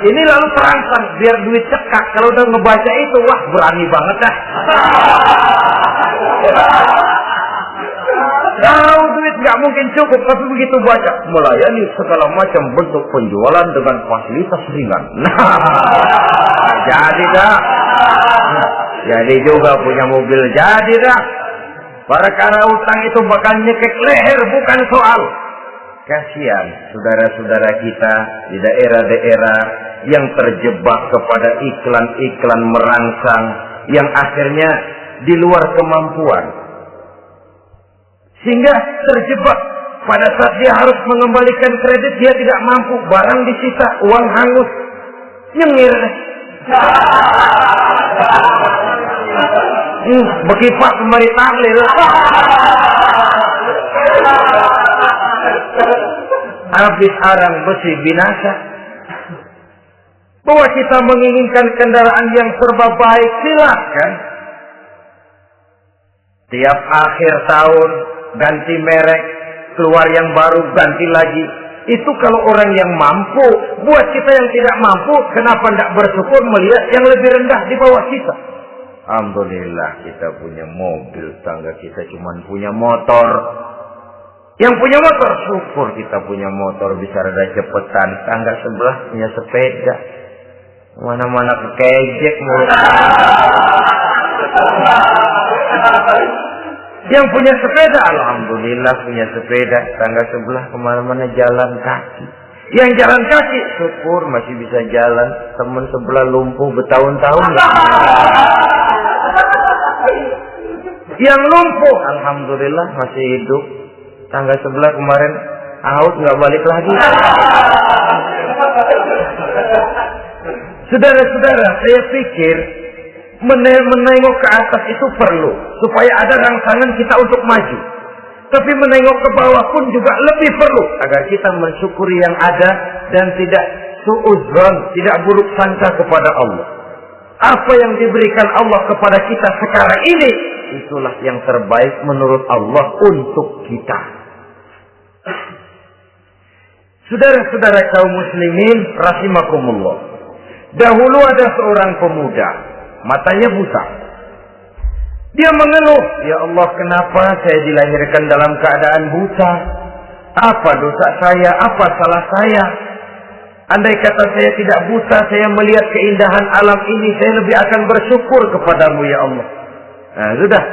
ini lalu terangsang biar duit cekak. Kalau udah ngebaca itu, wah berani banget dah. Tahu duit nggak mungkin cukup, tapi begitu baca melayani segala macam bentuk penjualan dengan fasilitas ringan. Nah, jadi dah. Jadi juga punya mobil, jadi dah. Perkara utang itu bakal nyekek leher, bukan soal. Kasihan saudara-saudara kita di daerah-daerah yang terjebak kepada iklan-iklan merangsang yang akhirnya di luar kemampuan. Sehingga terjebak pada saat dia harus mengembalikan kredit, dia tidak mampu, barang disita, uang hangus, nyengir. Bekipak kembali tahlil. Habis arang besi binasa. Bahwa kita menginginkan kendaraan yang serba baik, silakan. Tiap akhir tahun ganti merek, keluar yang baru, ganti lagi. Itu kalau orang yang mampu. Buat kita yang tidak mampu, kenapa tidak bersyukur melihat yang lebih rendah di bawah kita? Alhamdulillah kita punya mobil, tangga kita cuma punya motor. Yang punya motor, syukur kita punya motor bisa rada cepetan. Tangga sebelah punya sepeda, mana-mana kekejek mulut. Yang punya sepeda, alhamdulillah punya sepeda. Tangga sebelah kemana-mana jalan kaki. Yang jalan kaki, syukur masih bisa jalan. Teman sebelah lumpuh bertahun-tahun. Yang lumpuh, alhamdulillah masih hidup. Tangga sebelah kemarin out, nggak balik lagi. Saudara-saudara, saya pikir menengok ke atas itu perlu supaya ada rangsangan kita untuk maju. Tapi menengok ke bawah pun juga lebih perlu agar kita mensyukuri yang ada dan tidak suudzon, tidak buruk sangka kepada Allah. Apa yang diberikan Allah kepada kita sekarang ini, itulah yang terbaik menurut Allah untuk kita. Saudara-saudara kaum muslimin rahimakumullah. Dahulu ada seorang pemuda, matanya buta. Dia mengeluh, ya Allah, kenapa saya dilahirkan dalam keadaan buta? Apa dosa saya? Apa salah saya? Andai kata saya tidak buta, saya melihat keindahan alam ini, saya lebih akan bersyukur kepadamu ya Allah. Nah, sudah,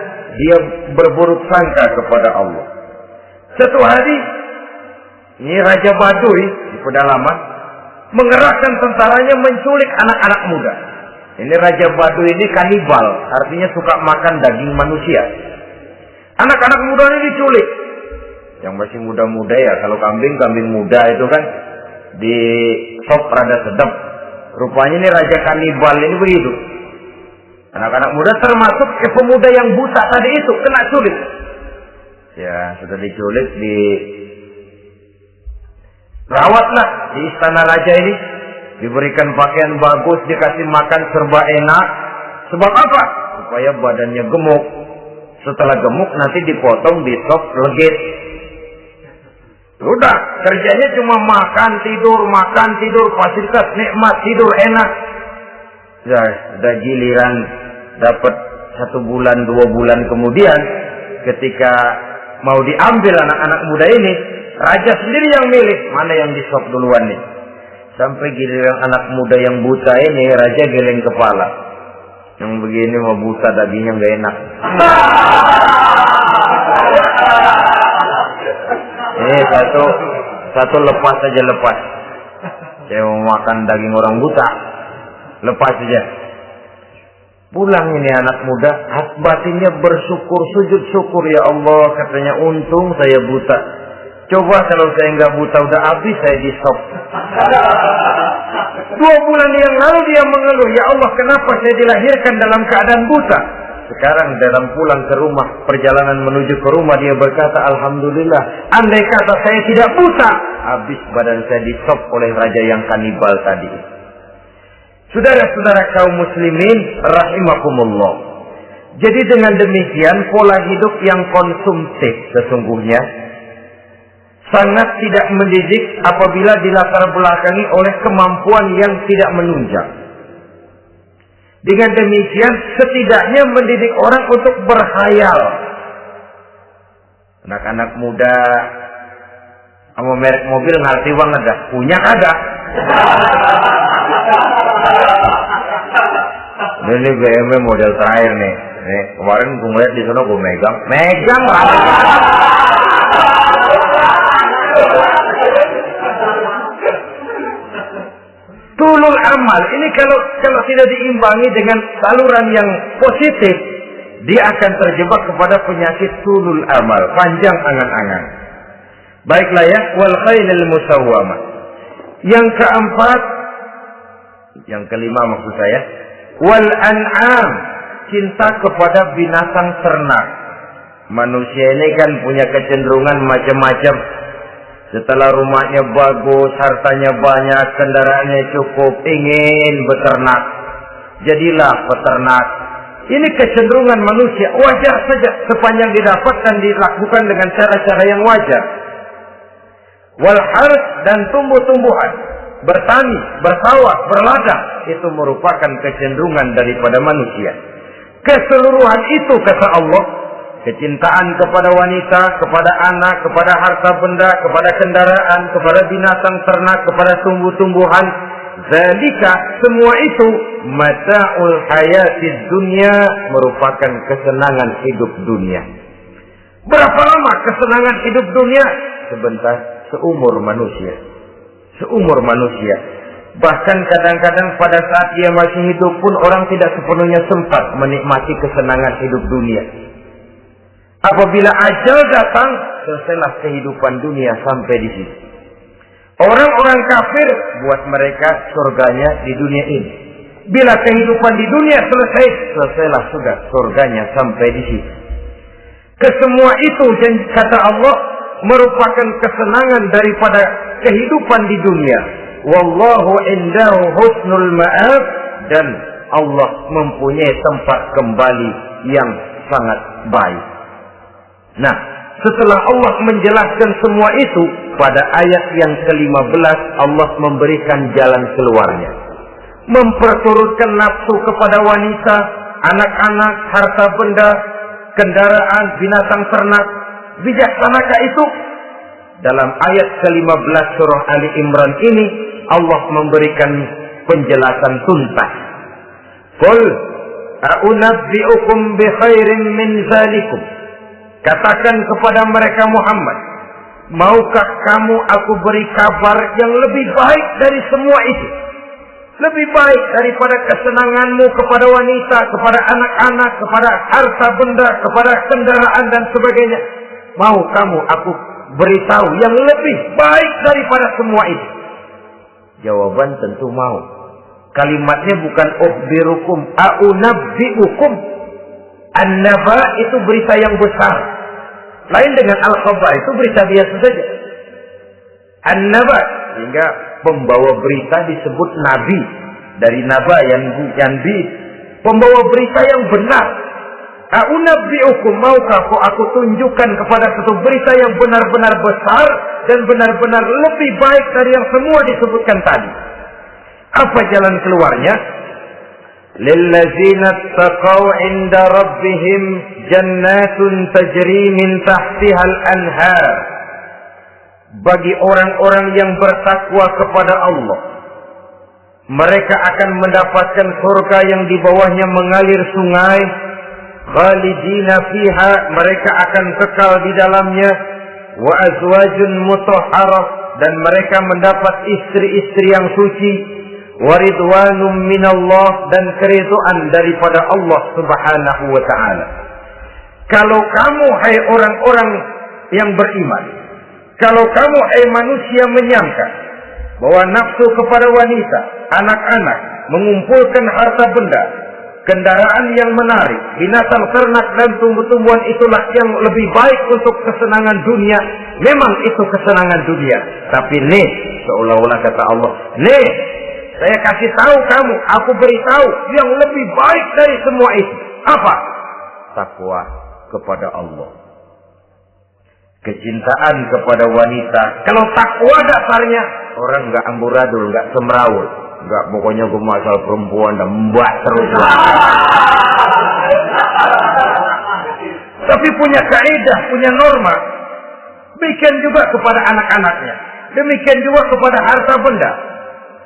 dia berburuk sangka kepada Allah. Satu hari, ini Raja Baduy di pedalaman mengerahkan tentaranya menculik anak-anak muda. Ini Raja Baduy ini kanibal, artinya suka makan daging manusia. Anak-anak muda ini diculik. Yang masih muda-muda ya, kalau kambing muda itu kan di sop rada sedap. Rupanya ini Raja kanibal ini begitu. Anak-anak muda termasuk pemuda yang buta tadi itu kena culik. Ya, sudah diculik, rawatlah di istana raja ini, diberikan pakaian bagus, dikasih makan serba enak. Sebab apa? Supaya badannya gemuk. Setelah gemuk nanti dipotong, di sop legit. Udah, kerjanya cuma makan tidur, fasilitas nikmat, tidur enak. Sudah giliran dapat 1 bulan 2 bulan kemudian, ketika mau diambil anak-anak muda ini, raja sendiri yang milih mana yang disop duluan nih. Sampai giliran anak muda yang buta ini, raja geleng kepala. Yang begini mau buta, dagingnya nggak enak. Ini satu lepas aja, lepas. Saya mau makan daging orang buta, lepas aja. Pulang ini anak muda, batinnya bersyukur, sujud syukur, ya Allah, katanya, untung saya buta. Coba kalau saya nggak buta, udah habis saya di stop. 2 bulan yang lalu dia mengeluh, ya Allah, kenapa saya dilahirkan dalam keadaan buta? Sekarang dalam pulang ke rumah, perjalanan menuju ke rumah, dia berkata, alhamdulillah, andai kata saya tidak buta, habis badan saya di stop oleh raja yang kanibal tadi. Saudara-saudara kaum muslimin rahimakumullah. Jadi dengan demikian pola hidup yang konsumtif sesungguhnya sangat tidak mendidik apabila dilatar belakangi oleh kemampuan yang tidak menunjang. Dengan demikian setidaknya mendidik orang untuk berkhayal. Anak-anak muda sama merek mobil ngerti banget dah. Punya kagak? Ini BMW model terakhir nih. Nih, kemarin gue ngeliat di sana gue megang lah. Tulul amal ini kalau tidak diimbangi dengan saluran yang positif, dia akan terjebak kepada penyakit tulul amal, panjang angan-angan. Baiklah ya, wal khailil musawwamah. Yang keempat, yang kelima maksud saya, wal an'am, cinta kepada binatang ternak. Manusia ini kan punya kecenderungan macam-macam. Setelah rumahnya bagus, hartanya banyak, kendaraannya cukup, ingin beternak. Jadilah peternak. Ini kecenderungan manusia, wajar saja sepanjang didapat dan dilakukan dengan cara-cara yang wajar. Wal harth, dan tumbuh-tumbuhan, bertani, bersawah, berladang, itu merupakan kecenderungan daripada manusia. Keseluruhan itu kata Allah, kecintaan kepada wanita, kepada anak, kepada harta benda, kepada kendaraan, kepada binatang ternak, kepada tumbuh-tumbuhan, zalika, semua itu mata'ul hayatid dunya, merupakan kesenangan hidup dunia. Berapa lama kesenangan hidup dunia? Sebentar, seumur manusia. Seumur manusia. Bahkan kadang-kadang pada saat dia masih hidup pun orang tidak sepenuhnya sempat menikmati kesenangan hidup dunia. Apabila ajal datang, selesailah kehidupan dunia sampai di situ. Orang-orang kafir, buat mereka surganya di dunia ini. Bila kehidupan di dunia selesai, selesailah sudah surganya sampai di situ. Kesemua itu, kata Allah, merupakan kesenangan daripada kehidupan di dunia. Wallahu indahu husnul ma'ab, dan Allah mempunyai tempat kembali yang sangat baik. Nah, setelah Allah menjelaskan semua itu, pada ayat yang ke-15 Allah memberikan jalan keluarnya. Memperturutkan nafsu kepada wanita, anak-anak, harta benda, kendaraan, binatang ternak. Bijaksanakah itu? Dalam ayat ke-15 surah Ali Imran ini, Allah memberikan penjelasan tuntas. Qul a'unabbi'ukum bi khairin min zalikum. Katakan kepada mereka Muhammad, maukah kamu aku beri kabar yang lebih baik dari semua itu? Lebih baik daripada kesenanganmu kepada wanita, kepada anak-anak, kepada harta benda, kepada kendaraan dan sebagainya. Mau kamu aku beritahu yang lebih baik daripada semua itu? Jawaban tentu mau. Kalimatnya bukan ukhbirukum, a'unabbi'ukum. An-naba itu berita yang besar. Lain dengan al-khabar, itu berita biasa saja. An-naba, sehingga pembawa berita disebut nabi. Dari naba yang yanbi, pembawa berita yang benar. A'unabbi'ukum, maukah aku tunjukkan kepada satu berita yang benar-benar besar dan benar-benar lebih baik dari yang semua disebutkan tadi. Apa jalan keluarnya? Lillazina taqaw 'inda rabbihim jannatun tajri min tahtiha al-anhar. Bagi orang-orang yang bertakwa kepada Allah, mereka akan mendapatkan surga yang di bawahnya mengalir sungai. Khalidina fiha, mereka akan kekal di dalamnya. Wa azwajun mutahharah, dan mereka mendapat istri-istri yang suci. Waridwanum minallah, dan keridhaan daripada Allah subhanahu wa ta'ala. Kalau kamu hai orang-orang yang beriman, kalau kamu hai manusia menyangka bahwa nafsu kepada wanita, anak-anak, mengumpulkan harta benda, kendaraan yang menarik, binatang ternak dan tumbuh-tumbuhan itulah yang lebih baik untuk kesenangan dunia, memang itu kesenangan dunia. Tapi nih, seolah-olah kata Allah, nih, saya kasih tahu kamu, aku beritahu yang lebih baik dari semua itu. Apa? takwa kepada Allah. Kecintaan kepada wanita. Kalau takwa dasarnya, orang nggak amburadul, nggak semrawut, nggak pokoknya gue masalah perempuan dan mbak terus. Tapi punya kaidah, punya norma. Demikian juga kepada anak-anaknya. Demikian juga kepada harta benda.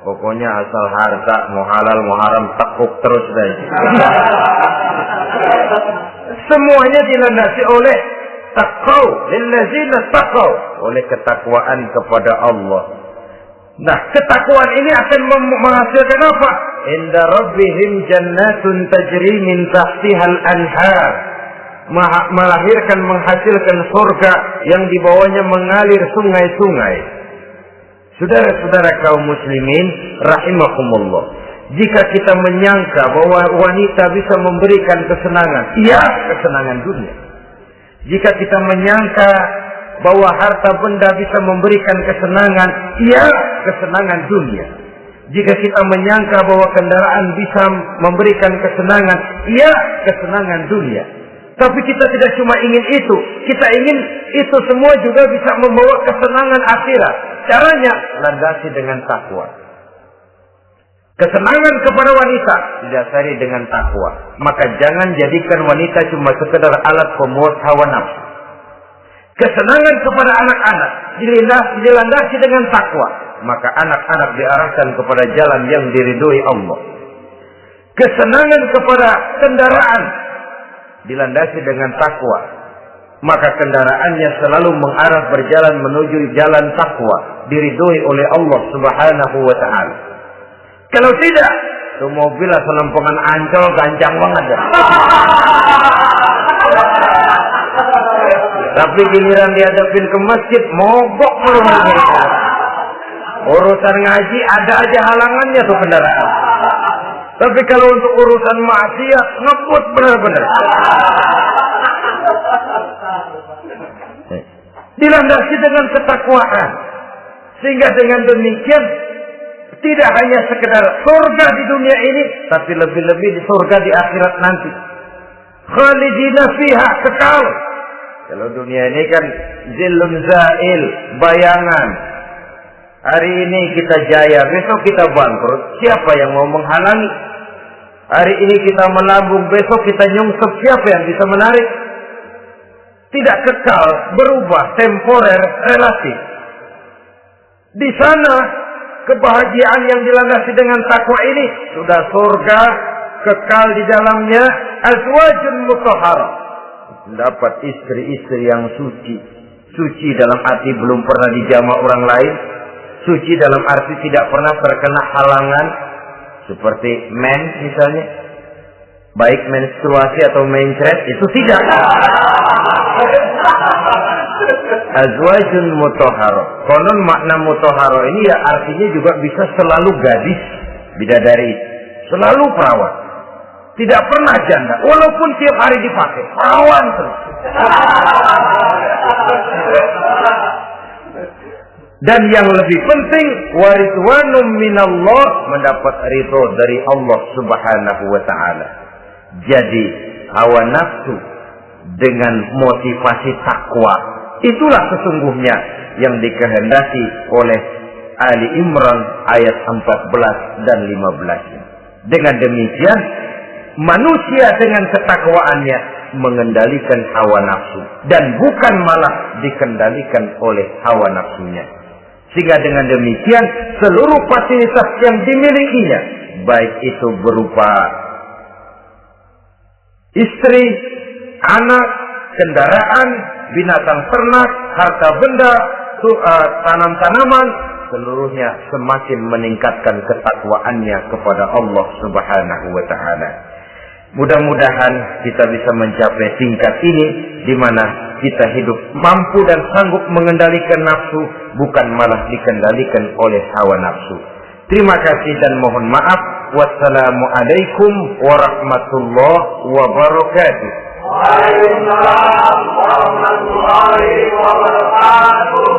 Pokoknya asal harta, mau halal, mau haram, tekuk terus deh. Semuanya dilandasi oleh taqaw, lillazina taqaw, oleh ketakwaan kepada Allah. Nah, ketakwaan ini akan menghasilkan apa? Inda rabbihim jannatun tajri min tahtihal anhar. Melahirkan, menghasilkan surga yang di bawahnya mengalir sungai-sungai. Saudara-saudara kaum muslimin rahimakumullah, jika kita menyangka bahwa wanita bisa memberikan kesenangan, iya, kesenangan dunia. Jika kita menyangka bahwa harta benda bisa memberikan kesenangan, iya, kesenangan dunia. Jika kita menyangka bahwa kendaraan bisa memberikan kesenangan, iya, kesenangan dunia. Tapi kita tidak cuma ingin itu. Kita ingin itu semua juga bisa membawa kesenangan akhirat. Caranya landasi dengan takwa. Kesenangan kepada wanita didasari dengan takwa. Maka jangan jadikan wanita cuma sekedar alat pemuas hawa nafsu. Kesenangan kepada anak-anak dilandasi dengan takwa. Maka anak-anak diarahkan kepada jalan yang diridhoi Allah. Kesenangan kepada kendaraan dilandasi dengan takwa, maka kendaraannya selalu mengarah berjalan menuju jalan takwa, diridhoi oleh Allah Subhanahu wa taala. Kalau tidak, itu mobil selempengan Ancol gancang banget ya. Tapi giliran dihadapin ke masjid, mogok merumahnya. Urusan ngaji ada aja halangannya tuh kendaraan. Tapi kalau untuk urusan maksiat, ngebut benar-benar. Dilandasi dengan ketakwaan. Sehingga dengan demikian, tidak hanya sekedar surga di dunia ini, tapi lebih-lebih di surga di akhirat nanti. Khalidina fiha, kekal. Kalau dunia ini kan zillun zail, bayangan. Hari ini kita jaya, besok kita bangkrut. Siapa yang mau menghalangi? Hari ini kita melambung, besok kita nyungsep. Siapa yang bisa menarik? Tidak kekal, berubah, temporer, relatif. Di sana, kebahagiaan yang dilandasi dengan takwa ini sudah surga, kekal di dalamnya, azwajun mutahharah. Dapat istri-istri yang suci. Suci dalam arti belum pernah dijamah orang lain. Suci dalam arti tidak pernah terkena halangan. Seperti mens misalnya. Baik menstruasi atau mencret, itu tidak. Azwajun mutahharah. Konon makna mutahharah ini ya artinya juga bisa selalu gadis, bidadari. Selalu perawan. Tidak pernah janda. Walaupun tiap hari dipakai. Perawan terus. Dan yang lebih penting, waridwanum minallah, mendapat ridho dari Allah Subhanahu wa taala. Jadi hawa nafsu dengan motivasi takwa, itulah sesungguhnya yang dikehendaki oleh Ali Imran ayat 14 dan 15. Dengan demikian, manusia dengan ketakwaannya mengendalikan hawa nafsu dan bukan malah dikendalikan oleh hawa nafsunya. Sehingga dengan demikian seluruh fasilitas yang dimilikinya, baik itu berupa istri, anak, kendaraan, binatang ternak, harta benda, tanam-tanaman, seluruhnya semakin meningkatkan ketakwaannya kepada Allah Subhanahu wa taala. Mudah-mudahan kita bisa mencapai tingkat ini di mana kita hidup mampu dan sanggup mengendalikan nafsu, bukan malah dikendalikan oleh hawa nafsu. Terima kasih dan mohon maaf. Wassalamualaikum warahmatullahi wabarakatuh. Waalaikumsalam warahmatullahi wabarakatuh.